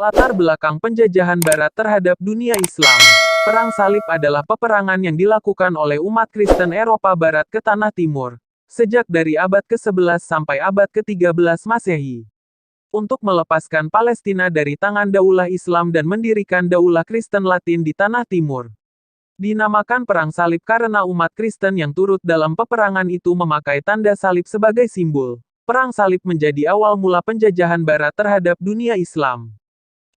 Latar belakang penjajahan Barat terhadap dunia Islam. Perang Salib adalah peperangan yang dilakukan oleh umat Kristen Eropa Barat ke Tanah Timur, sejak dari abad ke-11 sampai abad ke-13 Masehi, untuk melepaskan Palestina dari tangan Daulah Islam dan mendirikan Daulah Kristen Latin di Tanah Timur. Dinamakan Perang Salib karena umat Kristen yang turut dalam peperangan itu memakai tanda salib sebagai simbol. Perang Salib menjadi awal mula penjajahan Barat terhadap dunia Islam.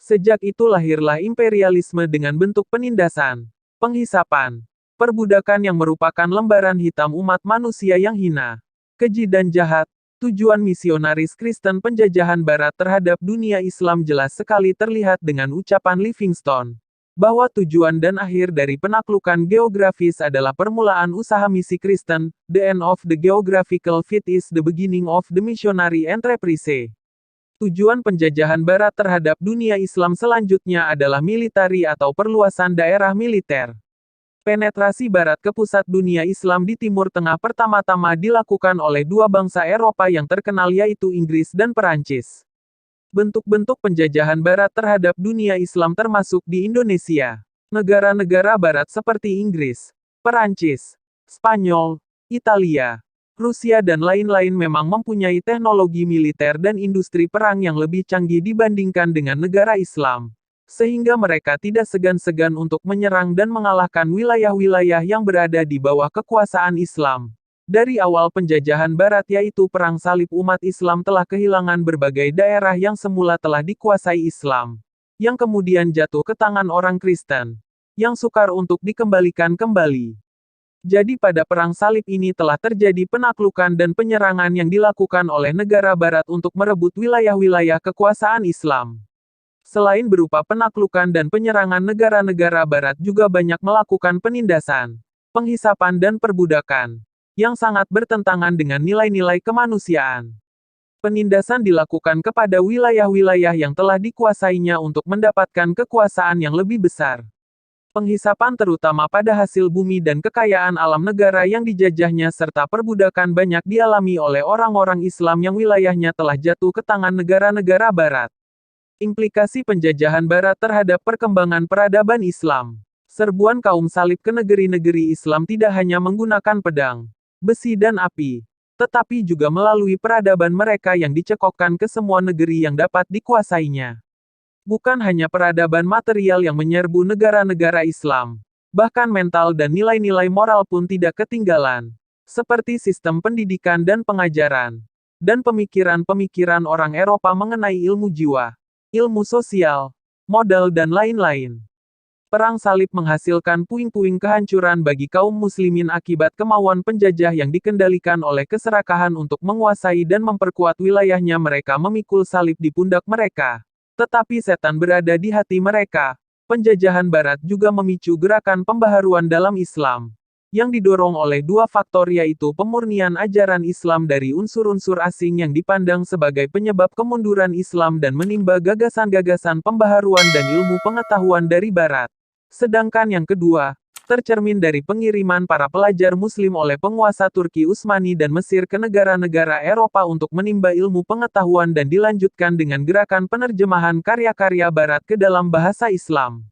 Sejak itu lahirlah imperialisme dengan bentuk penindasan, penghisapan, perbudakan yang merupakan lembaran hitam umat manusia yang hina, keji dan jahat. Tujuan misionaris Kristen penjajahan Barat terhadap dunia Islam jelas sekali terlihat dengan ucapan Livingstone, bahwa tujuan dan akhir dari penaklukan geografis adalah permulaan usaha misi Kristen. The end of the geographical fight is the beginning of the missionary enterprise. Tujuan penjajahan Barat terhadap dunia Islam selanjutnya adalah militari atau perluasan daerah militer. Penetrasi Barat ke pusat dunia Islam di Timur Tengah pertama-tama dilakukan oleh dua bangsa Eropa yang terkenal yaitu Inggris dan Perancis. Bentuk-bentuk penjajahan Barat terhadap dunia Islam termasuk di Indonesia. Negara-negara Barat seperti Inggris, Perancis, Spanyol, Italia, Rusia dan lain-lain memang mempunyai teknologi militer dan industri perang yang lebih canggih dibandingkan dengan negara Islam, sehingga mereka tidak segan-segan untuk menyerang dan mengalahkan wilayah-wilayah yang berada di bawah kekuasaan Islam. Dari awal penjajahan Barat yaitu Perang Salib, umat Islam telah kehilangan berbagai daerah yang semula telah dikuasai Islam, yang kemudian jatuh ke tangan orang Kristen, yang sukar untuk dikembalikan kembali. Jadi pada Perang Salib ini telah terjadi penaklukan dan penyerangan yang dilakukan oleh negara Barat untuk merebut wilayah-wilayah kekuasaan Islam. Selain berupa penaklukan dan penyerangan, negara-negara Barat juga banyak melakukan penindasan, penghisapan dan perbudakan, yang sangat bertentangan dengan nilai-nilai kemanusiaan. Penindasan dilakukan kepada wilayah-wilayah yang telah dikuasainya untuk mendapatkan kekuasaan yang lebih besar. Penghisapan terutama pada hasil bumi dan kekayaan alam negara yang dijajahnya serta perbudakan banyak dialami oleh orang-orang Islam yang wilayahnya telah jatuh ke tangan negara-negara Barat. Implikasi penjajahan Barat terhadap perkembangan peradaban Islam. Serbuan kaum salib ke negeri-negeri Islam tidak hanya menggunakan pedang, besi dan api, tetapi juga melalui peradaban mereka yang dicekokkan ke semua negeri yang dapat dikuasainya. Bukan hanya peradaban material yang menyerbu negara-negara Islam, bahkan mental dan nilai-nilai moral pun tidak ketinggalan, seperti sistem pendidikan dan pengajaran, dan pemikiran-pemikiran orang Eropa mengenai ilmu jiwa, ilmu sosial, modal dan lain-lain. Perang Salib menghasilkan puing-puing kehancuran bagi kaum muslimin akibat kemauan penjajah yang dikendalikan oleh keserakahan untuk menguasai dan memperkuat wilayahnya. Mereka memikul salib di pundak mereka. Tetapi setan berada di hati mereka. Penjajahan Barat juga memicu gerakan pembaharuan dalam Islam, yang didorong oleh dua faktor yaitu pemurnian ajaran Islam dari unsur-unsur asing yang dipandang sebagai penyebab kemunduran Islam dan menimba gagasan-gagasan pembaharuan dan ilmu pengetahuan dari Barat. Sedangkan yang kedua, tercermin dari pengiriman para pelajar Muslim oleh penguasa Turki Utsmani dan Mesir ke negara-negara Eropa untuk menimba ilmu pengetahuan dan dilanjutkan dengan gerakan penerjemahan karya-karya Barat ke dalam bahasa Islam.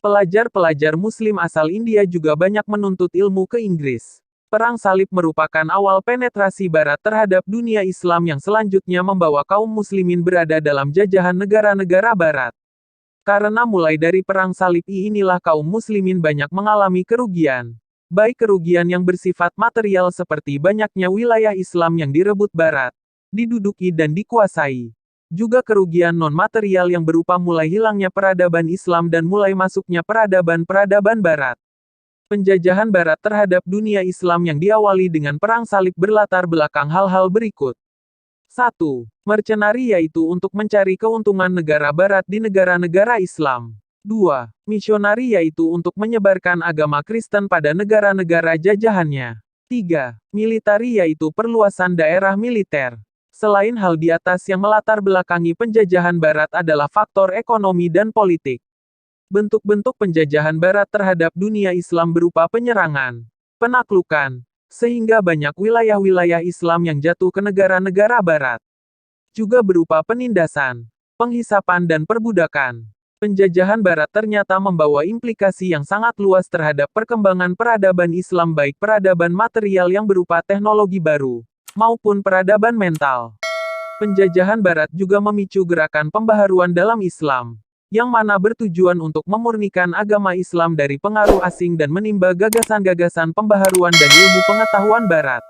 Pelajar-pelajar Muslim asal India juga banyak menuntut ilmu ke Inggris. Perang Salib merupakan awal penetrasi Barat terhadap dunia Islam yang selanjutnya membawa kaum Muslimin berada dalam jajahan negara-negara Barat. Karena mulai dari Perang Salib inilah kaum muslimin banyak mengalami kerugian. Baik kerugian yang bersifat material seperti banyaknya wilayah Islam yang direbut Barat, diduduki dan dikuasai. Juga kerugian non-material yang berupa mulai hilangnya peradaban Islam dan mulai masuknya peradaban-peradaban Barat. Penjajahan Barat terhadap dunia Islam yang diawali dengan Perang Salib berlatar belakang hal-hal berikut. 1. Mercenari yaitu untuk mencari keuntungan negara Barat di negara-negara Islam. 2. Misionari yaitu untuk menyebarkan agama Kristen pada negara-negara jajahannya. 3. Militari yaitu perluasan daerah militer. Selain hal di atas yang melatar belakangi penjajahan Barat adalah faktor ekonomi dan politik. Bentuk-bentuk penjajahan Barat terhadap dunia Islam berupa penyerangan, penaklukan, sehingga banyak wilayah-wilayah Islam yang jatuh ke negara-negara Barat. Juga berupa penindasan, penghisapan dan perbudakan. Penjajahan Barat ternyata membawa implikasi yang sangat luas terhadap perkembangan peradaban Islam, baik peradaban material yang berupa teknologi baru, maupun peradaban mental. Penjajahan Barat juga memicu gerakan pembaharuan dalam Islam, yang mana bertujuan untuk memurnikan agama Islam dari pengaruh asing dan menimba gagasan-gagasan pembaharuan dan ilmu pengetahuan Barat.